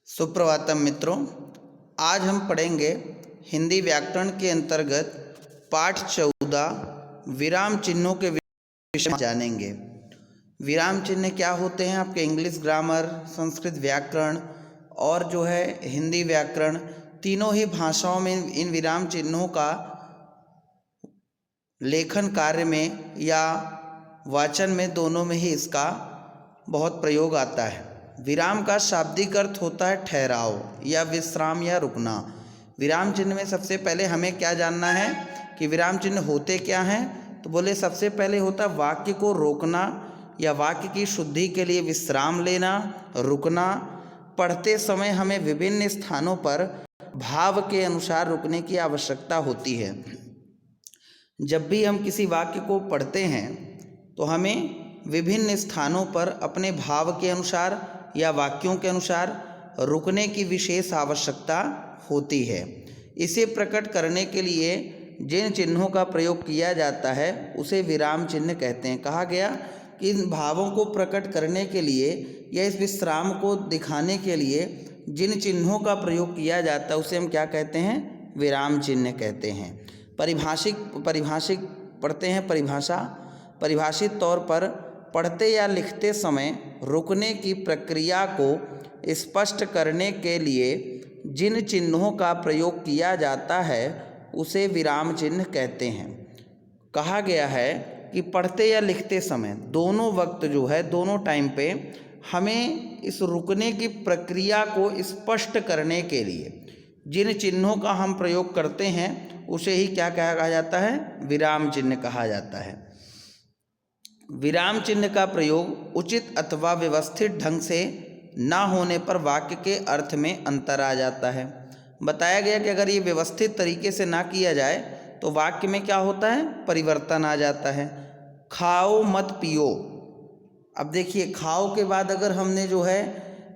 सुप्रभातम मित्रों, आज हम पढ़ेंगे हिंदी व्याकरण के अंतर्गत पाठ 14 विराम चिन्हों के विषय में जानेंगे। विराम चिन्ह क्या होते हैं? आपके इंग्लिश ग्रामर, संस्कृत व्याकरण और जो है हिंदी व्याकरण, तीनों ही भाषाओं में इन विराम चिन्हों का लेखन कार्य में या वाचन में, दोनों में ही इसका बहुत प्रयोग आता है। विराम का शाब्दिक अर्थ होता है ठहराव या विश्राम या रुकना। विराम चिन्ह में सबसे पहले हमें क्या जानना है कि विराम चिन्ह होते क्या हैं? तो बोले सबसे पहले होता वाक्य को रोकना या वाक्य की शुद्धि के लिए विश्राम लेना, रुकना। पढ़ते समय हमें विभिन्न स्थानों पर भाव के अनुसार रुकने की आवश्यकता होती है। जब भी हम किसी वाक्य को पढ़ते हैं तो हमें विभिन्न स्थानों पर अपने भाव के अनुसार या वाक्यों के अनुसार रुकने की विशेष आवश्यकता होती है। इसे प्रकट करने के लिए जिन चिन्हों का प्रयोग किया जाता है उसे विराम चिन्ह कहते हैं। कहा गया कि इन भावों को प्रकट करने के लिए या इस विश्राम को दिखाने के लिए जिन चिन्हों का प्रयोग किया जाता है उसे हम क्या कहते हैं? विराम चिन्ह कहते हैं। परिभाषिक पढ़ते हैं। परिभाषित तौर पर पढ़ते या लिखते समय रुकने की प्रक्रिया को स्पष्ट करने के लिए जिन चिन्हों का प्रयोग किया जाता है उसे विराम चिन्ह कहते हैं। कहा गया है कि पढ़ते या लिखते समय दोनों वक्त जो है, दोनों टाइम पे हमें इस रुकने की प्रक्रिया को स्पष्ट करने के लिए जिन चिन्हों का हम प्रयोग करते हैं उसे ही क्या कहा जाता है? विराम चिन्ह कहा जाता है। विराम चिन्ह का प्रयोग उचित अथवा व्यवस्थित ढंग से ना होने पर वाक्य के अर्थ में अंतर आ जाता है। बताया गया कि अगर ये व्यवस्थित तरीके से ना किया जाए तो वाक्य में क्या होता है? परिवर्तन आ जाता है। खाओ मत पियो। अब देखिए, खाओ के बाद अगर हमने जो है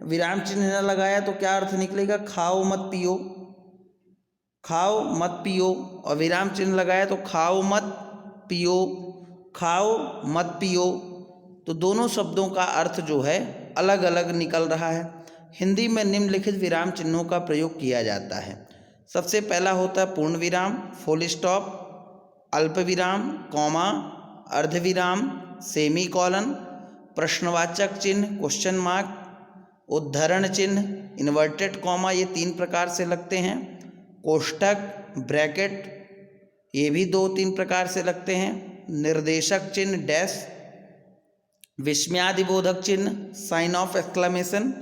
विराम चिन्ह न लगाया तो क्या अर्थ निकलेगा? खाओ मत पियो। खाओ मत पियो। और विराम चिन्ह लगाया तो खाओ मत पियो, खाओ मत पियो। तो दोनों शब्दों का अर्थ जो है अलग अलग निकल रहा है। हिंदी में निम्नलिखित विराम चिन्हों का प्रयोग किया जाता है। सबसे पहला होता है पूर्ण विराम, फुल स्टॉप, अल्प विराम, कॉमा, अर्धविराम, सेमी कॉलन, प्रश्नवाचक चिन्ह, क्वेश्चन मार्क, उद्धरण चिन्ह, इन्वर्टेड कॉमा, ये 3 प्रकार से लगते हैं। कोष्ठक, ब्रैकेट, ये भी 2-3 प्रकार से लगते हैं। निर्देशक चिन्ह, डैश, विस्मयादिबोधक चिन्ह, साइन ऑफ एक्सक्लेमेशन,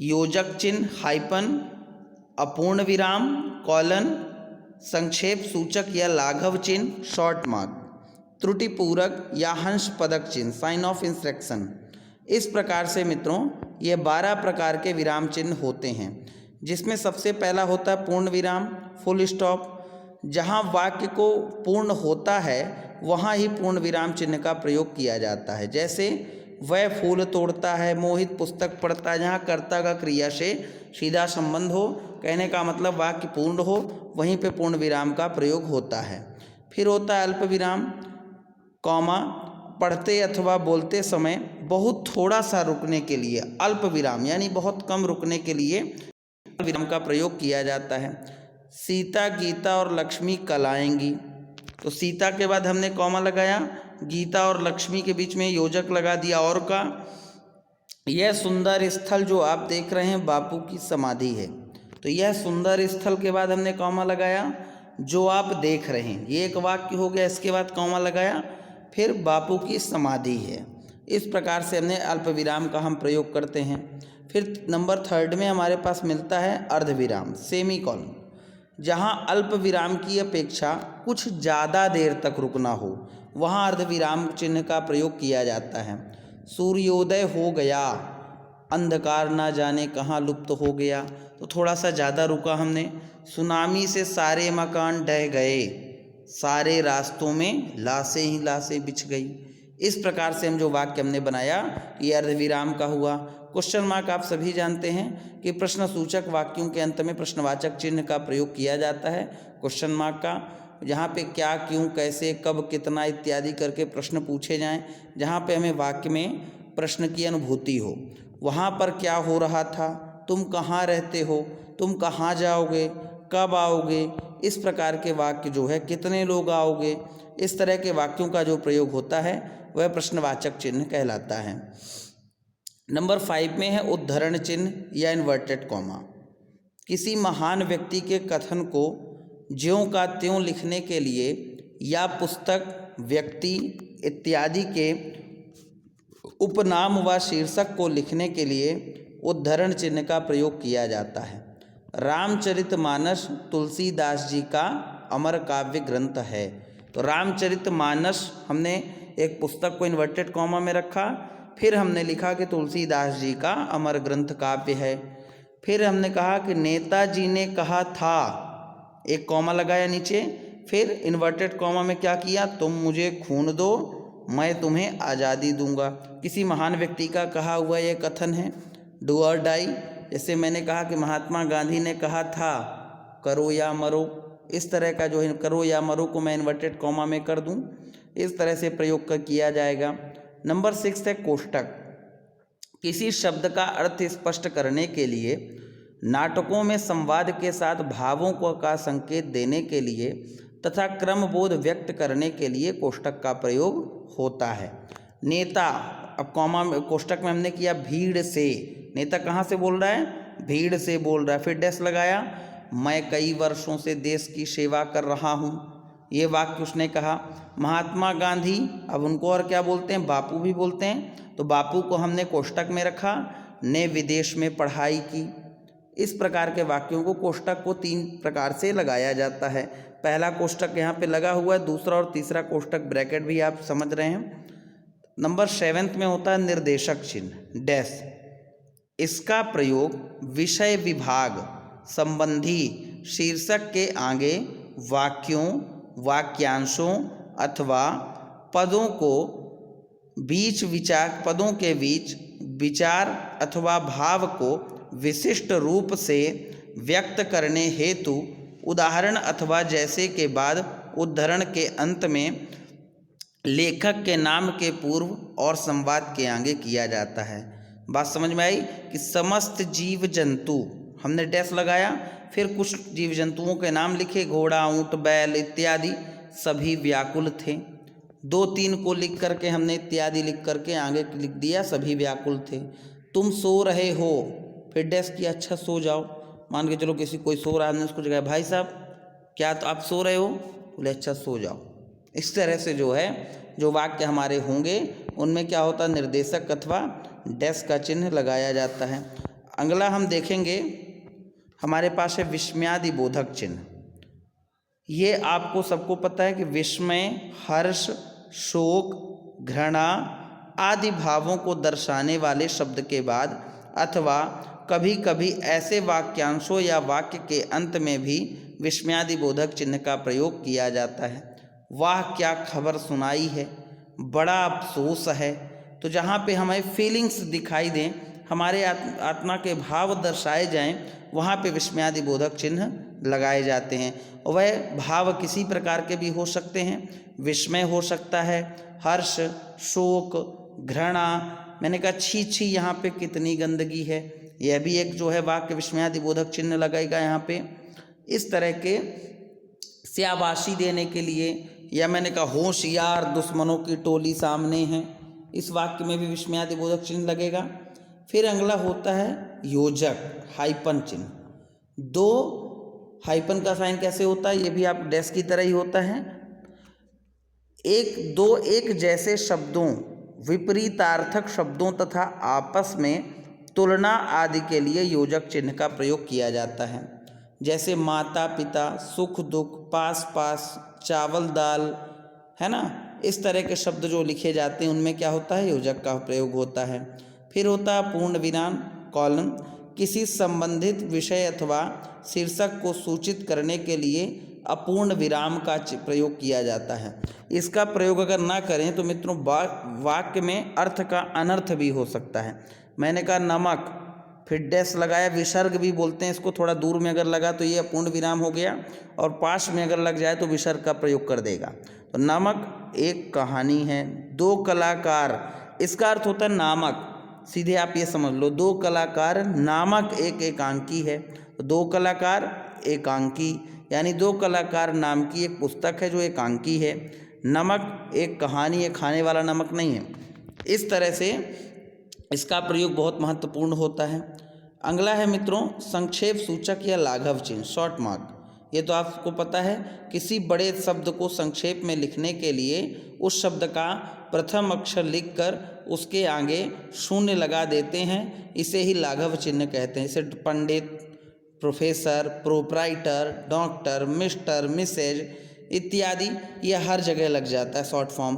योजक चिन्ह, हाइपन, अपूर्ण विराम, कॉलन, संक्षेप सूचक या लाघव चिन्ह, शॉर्ट मार्क, त्रुटिपूरक या हंस पदक चिन्ह, साइन ऑफ इंस्ट्रक्शन। इस प्रकार से मित्रों ये 12 प्रकार के विराम चिन्ह होते हैं, जिसमें सबसे पहला होता है पूर्ण विराम, फुल स्टॉप। जहाँ वाक्य को पूर्ण होता है वहाँ ही पूर्ण विराम चिन्ह का प्रयोग किया जाता है। जैसे वह फूल तोड़ता है, मोहित पुस्तक पढ़ता है। जहाँ कर्ता का क्रिया से सीधा संबंध हो, कहने का मतलब वाक्य पूर्ण हो, वहीं पे पूर्ण विराम का प्रयोग होता है। फिर होता है अल्प विराम, कॉमा, पढ़ते अथवा बोलते समय बहुत थोड़ा सा रुकने के लिए अल्प विराम यानी बहुत कम रुकने के लिए विराम का प्रयोग किया जाता है। सीता, गीता और लक्ष्मी कल आएंगी। तो सीता के बाद हमने कॉमा लगाया, गीता और लक्ष्मी के बीच में योजक लगा दिया और का। यह सुंदर स्थल जो आप देख रहे हैं बापू की समाधि है। तो यह सुंदर स्थल के बाद हमने कॉमा लगाया, जो आप देख रहे हैं, ये एक वाक्य हो गया। इसके बाद कॉमा लगाया, फिर बापू की समाधि है। इस प्रकार से हमने अल्प विराम का हम प्रयोग करते हैं। फिर नंबर 3 में हमारे पास मिलता है अर्धविराम, सेमी कॉलन। जहाँ अल्प विराम की अपेक्षा कुछ ज़्यादा देर तक रुकना हो वहाँ अर्धविराम चिन्ह का प्रयोग किया जाता है। सूर्योदय हो गया, अंधकार ना जाने कहाँ लुप्त हो गया, तो थोड़ा सा ज़्यादा रुका हमने। सुनामी से सारे मकान ढह गए, सारे रास्तों में लाशें ही लाशें बिछ गई। इस प्रकार से हम जो वाक्य हमने बनाया ये अर्धविराम का हुआ। क्वेश्चन मार्क आप सभी जानते हैं कि प्रश्न सूचक वाक्यों के अंत में प्रश्नवाचक चिन्ह का प्रयोग किया जाता है। क्वेश्चन मार्क का जहाँ पे क्या, क्यों, कैसे, कब, कितना इत्यादि करके प्रश्न पूछे जाएं, जहाँ पे हमें वाक्य में प्रश्न की अनुभूति हो। वहाँ पर क्या हो रहा था, तुम कहाँ रहते हो, तुम कहाँ जाओगे, कब आओगे, इस प्रकार के वाक्य जो है, कितने लोग आओगे, इस तरह के वाक्यों का जो प्रयोग होता है वह प्रश्नवाचक चिन्ह कहलाता है। नंबर 5 में है उद्धरण चिन्ह या इन्वर्टेड कॉमा। किसी महान व्यक्ति के कथन को ज्यों का त्यों लिखने के लिए या पुस्तक, व्यक्ति इत्यादि के उपनाम व शीर्षक को लिखने के लिए उद्धरण चिन्ह का प्रयोग किया जाता है। रामचरितमानस तुलसीदास जी का अमर काव्य ग्रंथ है। तो रामचरितमानस हमने एक पुस्तक को इन्वर्टेड कॉमा में रखा, फिर हमने लिखा कि तुलसीदास जी का अमर ग्रंथ काव्य है। फिर हमने कहा कि नेताजी ने कहा था, एक कॉमा लगाया नीचे, फिर इन्वर्टेड कॉमा में क्या किया, तुम मुझे खून दो मैं तुम्हें आज़ादी दूंगा। किसी महान व्यक्ति का कहा हुआ यह कथन है, डू और डाई। जैसे मैंने कहा कि महात्मा गांधी ने कहा था करो या मरो, इस तरह का जो है करो या मरो को मैं इन्वर्टेड कॉमा में कर दूं, इस तरह से प्रयोग किया जाएगा। नंबर 6 है कोष्टक। किसी शब्द का अर्थ स्पष्ट करने के लिए, नाटकों में संवाद के साथ भावों को का संकेत देने के लिए तथा क्रमबोध व्यक्त करने के लिए कोष्टक का प्रयोग होता है। नेता, अब कॉमा में कोष्टक में हमने किया भीड़ से, नेता कहाँ से बोल रहा है, भीड़ से बोल रहा है। फिर डैश लगाया, मैं कई वर्षों से देश की सेवा कर रहा हूँ, ये वाक्य उसने कहा। महात्मा गांधी, अब उनको और क्या बोलते हैं, बापू भी बोलते हैं, तो बापू को हमने कोष्टक में रखा, ने विदेश में पढ़ाई की। इस प्रकार के वाक्यों को कोष्टक को 3 प्रकार से लगाया जाता है। पहला कोष्टक यहाँ पे लगा हुआ है, दूसरा और तीसरा कोष्टक ब्रैकेट भी आप समझ रहे हैं। नंबर 7 में होता है निर्देशक चिन्ह डैश। इसका प्रयोग विषय विभाग संबंधी शीर्षक के आगे वाक्यों, वाक्यांशों अथवा पदों के बीच विचार अथवा भाव को विशिष्ट रूप से व्यक्त करने हेतु उदाहरण अथवा जैसे के बाद उद्धरण के अंत में लेखक के नाम के पूर्व और संवाद के आगे किया जाता है। बात समझ में आई कि समस्त जीव जंतु, हमने डैश लगाया, फिर कुछ जीव जंतुओं के नाम लिखे, घोड़ा, ऊंट, बैल इत्यादि सभी व्याकुल थे। 2-3 को लिख करके हमने इत्यादि लिख करके आगे लिख दिया, सभी व्याकुल थे। तुम सो रहे हो, फिर डैश किया, अच्छा सो जाओ। मान के चलो किसी कोई सो रहा है, हमने उसको जगह भाई साहब क्या तो आप सो रहे हो, बोले अच्छा सो जाओ। इस तरह से जो है जो वाक्य हमारे होंगे उनमें क्या होता है, निर्देशक अथवा डैश का चिन्ह लगाया जाता है। अगला हम देखेंगे, हमारे पास है विस्मयादि बोधक चिन्ह। ये आपको सबको पता है कि विस्मय, हर्ष, शोक, घृणा आदि भावों को दर्शाने वाले शब्द के बाद अथवा कभी कभी ऐसे वाक्यांशों या वाक्य के अंत में भी विस्मयादि बोधक चिन्ह का प्रयोग किया जाता है। वाह क्या खबर सुनाई है, बड़ा अफसोस है। तो जहाँ पे हमें फीलिंग्स दिखाई दें, हमारे आत्मा के भाव दर्शाए जाएं, वहाँ पे विस्मयादि बोधक चिन्ह लगाए जाते हैं। वह भाव किसी प्रकार के भी हो सकते हैं, विस्मय हो सकता है, हर्ष, शोक, घृणा। मैंने कहा छी छी यहाँ पे कितनी गंदगी है, यह भी एक जो है वाक्य विस्मयादि बोधक चिन्ह लगेगा यहाँ पे। इस तरह के शाबाशी देने के लिए, या मैंने कहा होशियार दुश्मनों की टोली सामने है, इस वाक्य में भी विस्मयादि बोधक चिन्ह लगेगा। फिर अगला होता है योजक, हाइपन चिन्ह। 2 हाइपन का साइन कैसे होता है, ये भी आप डैश की तरह ही होता है। एक जैसे शब्दों, विपरीतार्थक शब्दों तथा आपस में तुलना आदि के लिए योजक चिन्ह का प्रयोग किया जाता है। जैसे माता पिता, सुख दुख, पास पास, चावल दाल, है ना, इस तरह के शब्द जो लिखे जाते हैं उनमें क्या होता है, योजक का प्रयोग होता है। फिर होता है पूर्ण विराम, कॉलन। किसी संबंधित विषय अथवा शीर्षक को सूचित करने के लिए अपूर्ण विराम का प्रयोग किया जाता है। इसका प्रयोग अगर ना करें तो मित्रों वाक्य में अर्थ का अनर्थ भी हो सकता है। मैंने कहा नमक, फिर डैश लगाया, विसर्ग भी बोलते हैं इसको, थोड़ा दूर में अगर लगा तो ये अपूर्ण विराम हो गया, और पास में अगर लग जाए तो विसर्ग का प्रयोग कर देगा। तो नमक एक कहानी है, 2 कलाकार, इसका अर्थ होता है नामक। सीधे आप ये समझ लो, दो कलाकार नामक एक एकांकी है। दो कलाकार एकांकी, यानी दो कलाकार नाम की एक पुस्तक है जो एकांकी है। नमक एक कहानी है, खाने वाला नमक नहीं है। इस तरह से इसका प्रयोग बहुत महत्वपूर्ण होता है। अगला है मित्रों संक्षेप सूचक या लाघव चिन्ह, शॉर्ट मार्क। ये तो आपको पता है, किसी बड़े शब्द को संक्षेप में लिखने के लिए उस शब्द का प्रथम अक्षर लिखकर उसके आगे शून्य लगा देते हैं, इसे ही लाघव चिन्ह कहते हैं। जैसे pandit, professor, proprietor, doctor, mister, Mrs इत्यादि, यह हर जगह लग जाता है शॉर्ट फॉर्म।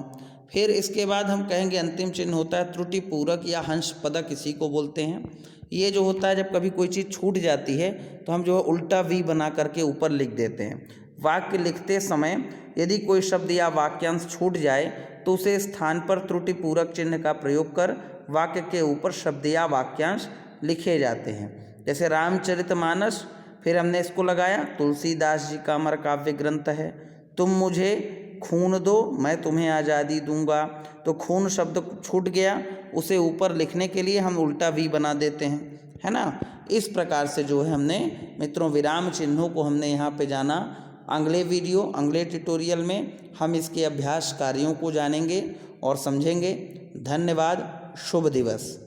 फिर इसके बाद हम कहेंगे अंतिम चिन्ह होता है त्रुटि पूरक या हंस पदक, इसी को बोलते हैं। ये जो होता है, जब कभी कोई चीज़ छूट जाती है तो हम जो है उल्टा वी बना करके ऊपर लिख देते हैं। वाक्य लिखते समय यदि कोई शब्द या वाक्यांश छूट जाए तो उसे स्थान पर त्रुटि पूरक चिन्ह का प्रयोग कर वाक्य के ऊपर शब्द या वाक्यांश लिखे जाते हैं। जैसे रामचरितमानस, फिर हमने इसको लगाया तुलसीदास जी का अमर काव्य ग्रंथ है। तुम मुझे खून दो मैं तुम्हें आज़ादी दूंगा, तो खून शब्द छूट गया, उसे ऊपर लिखने के लिए हम उल्टा वी बना देते हैं, है ना। इस प्रकार से जो है हमने मित्रों विराम चिन्हों को हमने यहाँ पे जाना। अगले वीडियो, अगले ट्यूटोरियल में हम इसके अभ्यास कार्यों को जानेंगे और समझेंगे। धन्यवाद, शुभ दिवस।